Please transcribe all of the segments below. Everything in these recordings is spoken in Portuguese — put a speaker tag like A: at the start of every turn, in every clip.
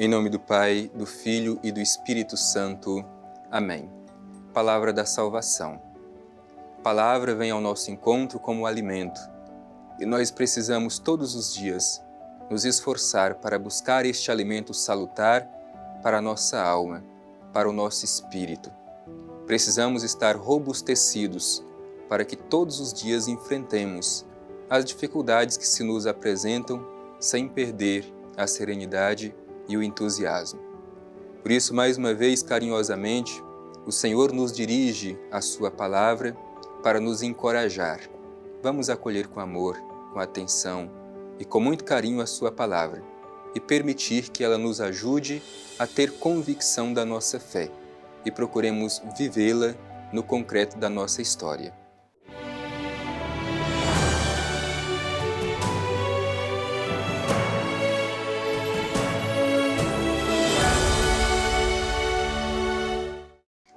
A: Em nome do Pai, do Filho e do Espírito Santo. Amém. Palavra da salvação. A palavra vem ao nosso encontro como alimento, e nós precisamos todos os dias nos esforçar para buscar este alimento salutar para a nossa alma, para o nosso espírito. Precisamos estar robustecidos para que todos os dias enfrentemos as dificuldades que se nos apresentam sem perder a serenidade e o entusiasmo. Por isso, mais uma vez, carinhosamente, o Senhor nos dirige a sua palavra para nos encorajar. Vamos acolher com amor, com atenção e com muito carinho a sua palavra e permitir que ela nos ajude a ter convicção da nossa fé e procuremos vivê-la no concreto da nossa história.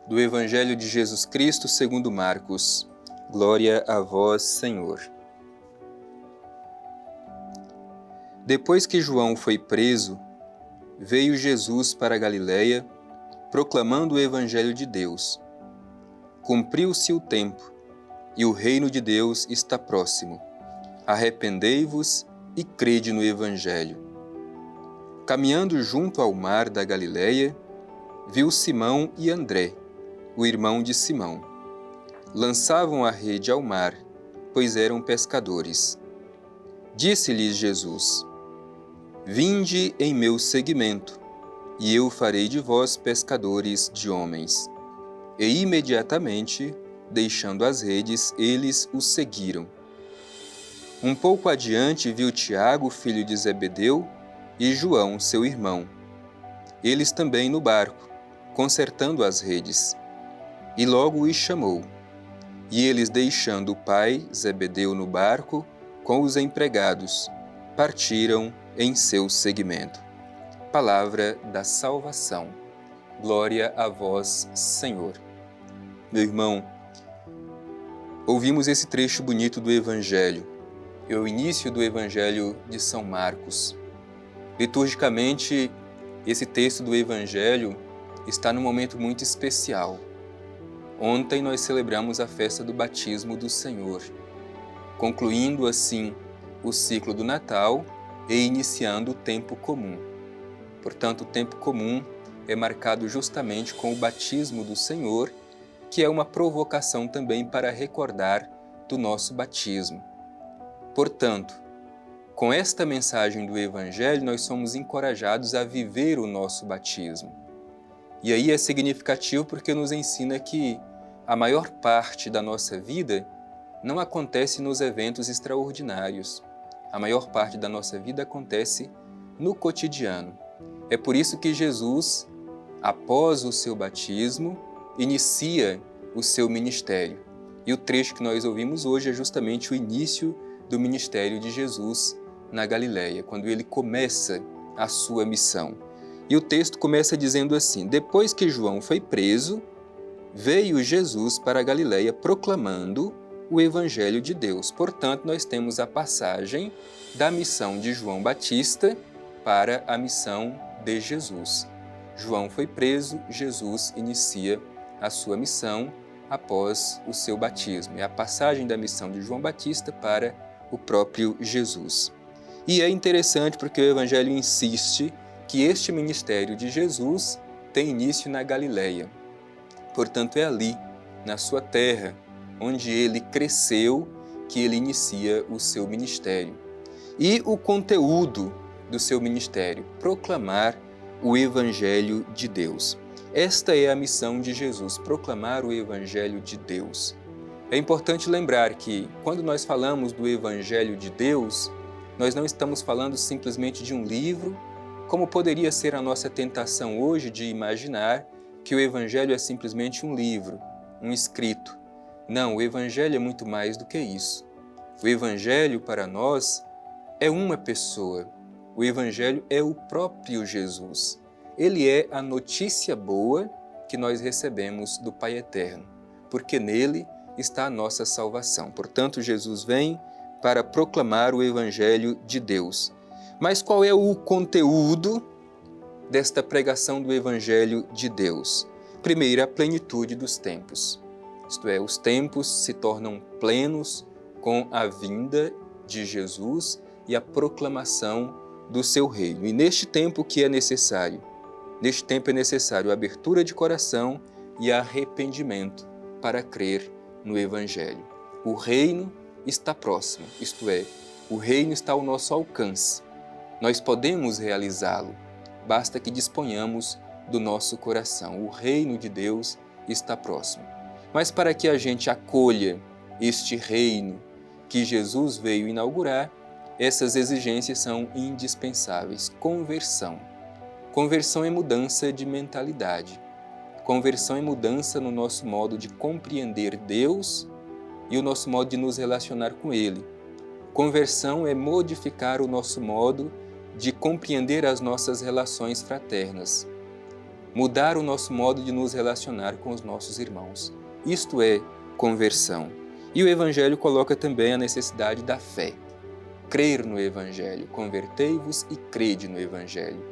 A: Do Evangelho de Jesus Cristo segundo Marcos. Glória a vós, Senhor. Depois que João foi preso, veio Jesus para a Galiléia, proclamando o Evangelho de Deus. Cumpriu-se o tempo, e o reino de Deus está próximo. Arrependei-vos e crede no Evangelho. Caminhando junto ao mar da Galiléia, viu Simão e André, o irmão de Simão. Lançavam a rede ao mar, pois eram pescadores. Disse-lhes Jesus: Vinde em meu seguimento, e eu farei de vós pescadores de homens. E imediatamente, deixando as redes, eles o seguiram. Um pouco adiante viu Tiago, filho de Zebedeu, e João, seu irmão. Eles também no barco, consertando as redes. E logo os chamou. E eles, deixando o pai, Zebedeu, no barco, com os empregados, partiram em seu seguimento. Palavra da salvação. Glória a vós, Senhor. Meu irmão, ouvimos esse trecho bonito do Evangelho. É o início do Evangelho de São Marcos. Liturgicamente, esse texto do Evangelho está num momento muito especial. Ontem nós celebramos a festa do batismo do Senhor, concluindo assim o ciclo do Natal e iniciando o tempo comum. Portanto, o tempo comum é marcado justamente com o batismo do Senhor, que é uma provocação também para recordar do nosso batismo. Portanto, com esta mensagem do Evangelho, nós somos encorajados a viver o nosso batismo. E aí é significativo porque nos ensina que a maior parte da nossa vida não acontece nos eventos extraordinários. A maior parte da nossa vida acontece no cotidiano. É por isso que Jesus, após o seu batismo, inicia o seu ministério. E o trecho que nós ouvimos hoje é justamente o início do ministério de Jesus na Galiléia, quando ele começa a sua missão. E o texto começa dizendo assim: Depois que João foi preso, veio Jesus para a Galiléia proclamando o Evangelho de Deus. Portanto, nós temos a passagem da missão de João Batista para a missão de Jesus. João foi preso, Jesus inicia a sua missão após o seu batismo. É a passagem da missão de João Batista para o próprio Jesus. E é interessante porque o Evangelho insiste que este ministério de Jesus tem início na Galiléia. Portanto, é ali, na sua terra, onde ele cresceu, que ele inicia o seu ministério. E o conteúdo do seu ministério, proclamar o Evangelho de Deus. Esta é a missão de Jesus, proclamar o Evangelho de Deus. É importante lembrar que, quando nós falamos do Evangelho de Deus, nós não estamos falando simplesmente de um livro, como poderia ser a nossa tentação hoje de imaginar que o Evangelho é simplesmente um livro, um escrito. Não, o Evangelho é muito mais do que isso. O Evangelho, para nós, é uma pessoa. O Evangelho é o próprio Jesus. Ele é a notícia boa que nós recebemos do Pai Eterno, porque nele está a nossa salvação. Portanto, Jesus vem para proclamar o Evangelho de Deus. Mas qual é o conteúdo desta pregação do Evangelho de Deus? Primeiro, a plenitude dos tempos. Isto é, os tempos se tornam plenos com a vinda de Jesus e a proclamação do seu reino. E neste tempo o que é necessário? Neste tempo é necessário a abertura de coração e arrependimento para crer no Evangelho. O reino está próximo, isto é, o reino está ao nosso alcance. Nós podemos realizá-lo, basta que disponhamos do nosso coração. O reino de Deus está próximo. Mas para que a gente acolha este reino que Jesus veio inaugurar, essas exigências são indispensáveis. Conversão. Conversão é mudança de mentalidade. Conversão é mudança no nosso modo de compreender Deus e o nosso modo de nos relacionar com Ele. Conversão é modificar o nosso modo de compreender as nossas relações fraternas. Mudar o nosso modo de nos relacionar com os nossos irmãos. Isto é conversão. E o Evangelho coloca também a necessidade da fé. Crer no Evangelho. Convertei-vos e crede no Evangelho.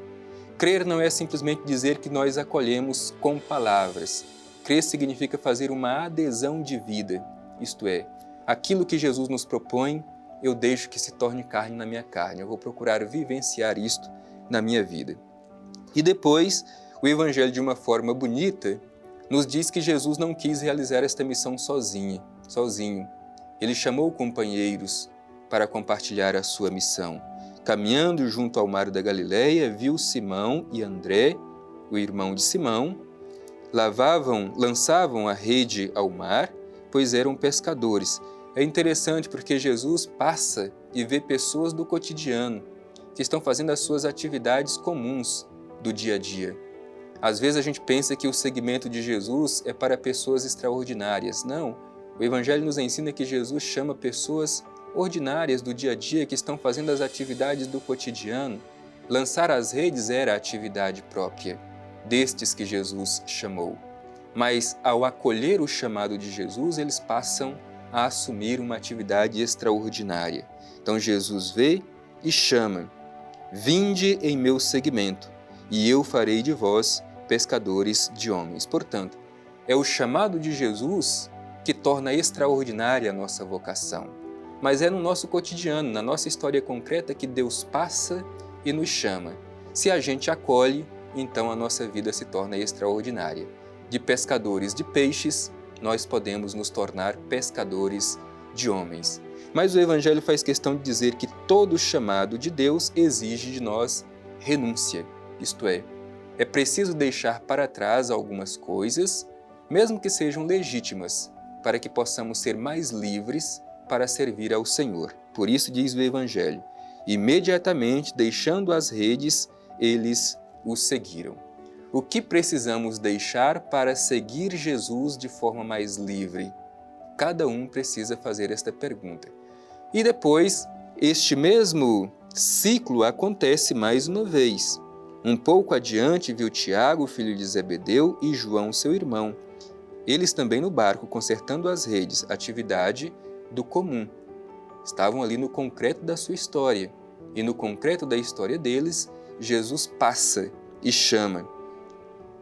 A: Crer não é simplesmente dizer que nós acolhemos com palavras. Crer significa fazer uma adesão de vida. Isto é, aquilo que Jesus nos propõe, eu deixo que se torne carne na minha carne. Eu vou procurar vivenciar isto na minha vida. E depois, o Evangelho, de uma forma bonita, nos diz que Jesus não quis realizar esta missão sozinho. Ele chamou companheiros para compartilhar a sua missão. Caminhando junto ao mar da Galileia, viu Simão e André, o irmão de Simão, lançavam a rede ao mar, pois eram pescadores. É interessante porque Jesus passa e vê pessoas do cotidiano que estão fazendo as suas atividades comuns do dia a dia. Às vezes a gente pensa que o seguimento de Jesus é para pessoas extraordinárias. Não, o Evangelho nos ensina que Jesus chama pessoas ordinárias do dia a dia que estão fazendo as atividades do cotidiano. Lançar as redes era a atividade própria destes que Jesus chamou. Mas ao acolher o chamado de Jesus, eles passam a assumir uma atividade extraordinária. Então Jesus vê e chama: vinde em meu seguimento, e eu farei de vós pescadores de homens. Portanto, é o chamado de Jesus que torna extraordinária a nossa vocação. Mas é no nosso cotidiano, na nossa história concreta, que Deus passa e nos chama. Se a gente acolhe, então a nossa vida se torna extraordinária. De pescadores de peixes, nós podemos nos tornar pescadores de homens. Mas o Evangelho faz questão de dizer que todo chamado de Deus exige de nós renúncia. Isto é preciso deixar para trás algumas coisas, mesmo que sejam legítimas, para que possamos ser mais livres para servir ao Senhor. Por isso diz o Evangelho: imediatamente, deixando as redes, eles o seguiram. O que precisamos deixar para seguir Jesus de forma mais livre? Cada um precisa fazer esta pergunta. E depois, este mesmo ciclo acontece mais uma vez. Um pouco adiante viu Tiago, filho de Zebedeu, e João, seu irmão. Eles também no barco, consertando as redes, atividade do comum. Estavam ali no concreto da sua história. E no concreto da história deles, Jesus passa e chama.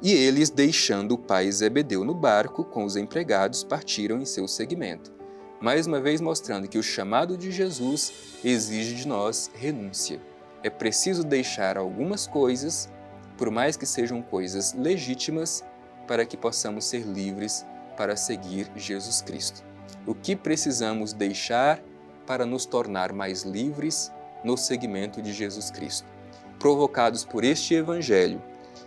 A: E eles, deixando o pai Zebedeu no barco com os empregados, partiram em seu seguimento. Mais uma vez mostrando que o chamado de Jesus exige de nós renúncia. É preciso deixar algumas coisas, por mais que sejam coisas legítimas, para que possamos ser livres para seguir Jesus Cristo. O que precisamos deixar para nos tornar mais livres no seguimento de Jesus Cristo? Provocados por este Evangelho,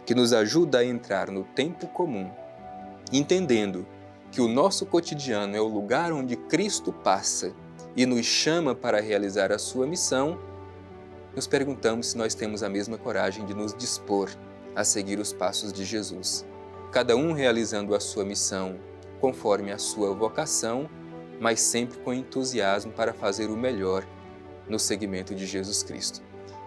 A: que nos ajuda a entrar no tempo comum, entendendo que o nosso cotidiano é o lugar onde Cristo passa e nos chama para realizar a sua missão, nos perguntamos se nós temos a mesma coragem de nos dispor a seguir os passos de Jesus. Cada um realizando a sua missão conforme a sua vocação, mas sempre com entusiasmo para fazer o melhor no seguimento de Jesus Cristo.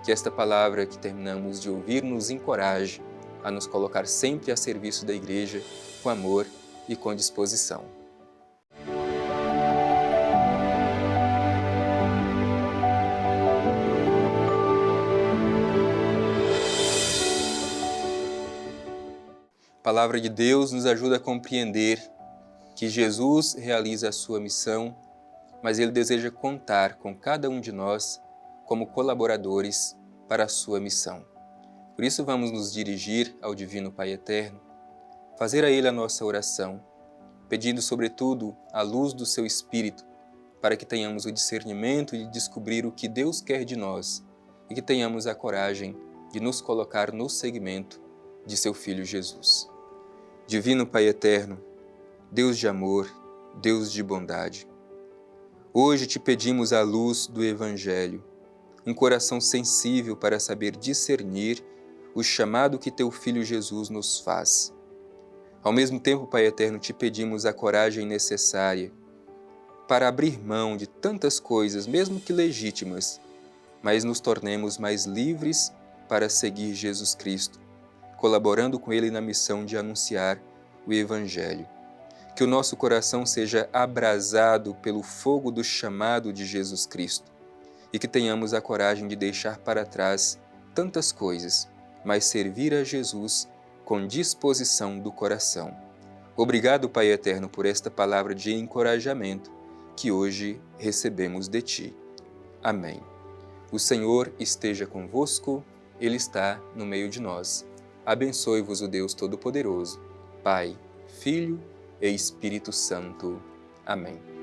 A: Que esta palavra que terminamos de ouvir nos encoraje a nos colocar sempre a serviço da Igreja com amor e com disposição. palavra de Deus nos ajuda a compreender que Jesus realiza a sua missão, mas Ele deseja contar com cada um de nós como colaboradores para a sua missão. Por isso vamos nos dirigir ao Divino Pai Eterno, fazer a Ele a nossa oração, pedindo sobretudo a luz do Seu Espírito, para que tenhamos o discernimento de descobrir o que Deus quer de nós e que tenhamos a coragem de nos colocar no seguimento de Seu Filho Jesus. Divino Pai Eterno, Deus de amor, Deus de bondade, hoje te pedimos a luz do Evangelho, um coração sensível para saber discernir o chamado que Teu Filho Jesus nos faz. Ao mesmo tempo, Pai Eterno, te pedimos a coragem necessária para abrir mão de tantas coisas, mesmo que legítimas, mas nos tornemos mais livres para seguir Jesus Cristo, colaborando com Ele na missão de anunciar o Evangelho. Que o nosso coração seja abrasado pelo fogo do chamado de Jesus Cristo e que tenhamos a coragem de deixar para trás tantas coisas, mas servir a Jesus com disposição do coração. Obrigado, Pai Eterno, por esta palavra de encorajamento que hoje recebemos de Ti. Amém. O Senhor esteja convosco, Ele está no meio de nós. Abençoe-vos o Deus Todo-Poderoso, Pai, Filho e Espírito Santo. Amém.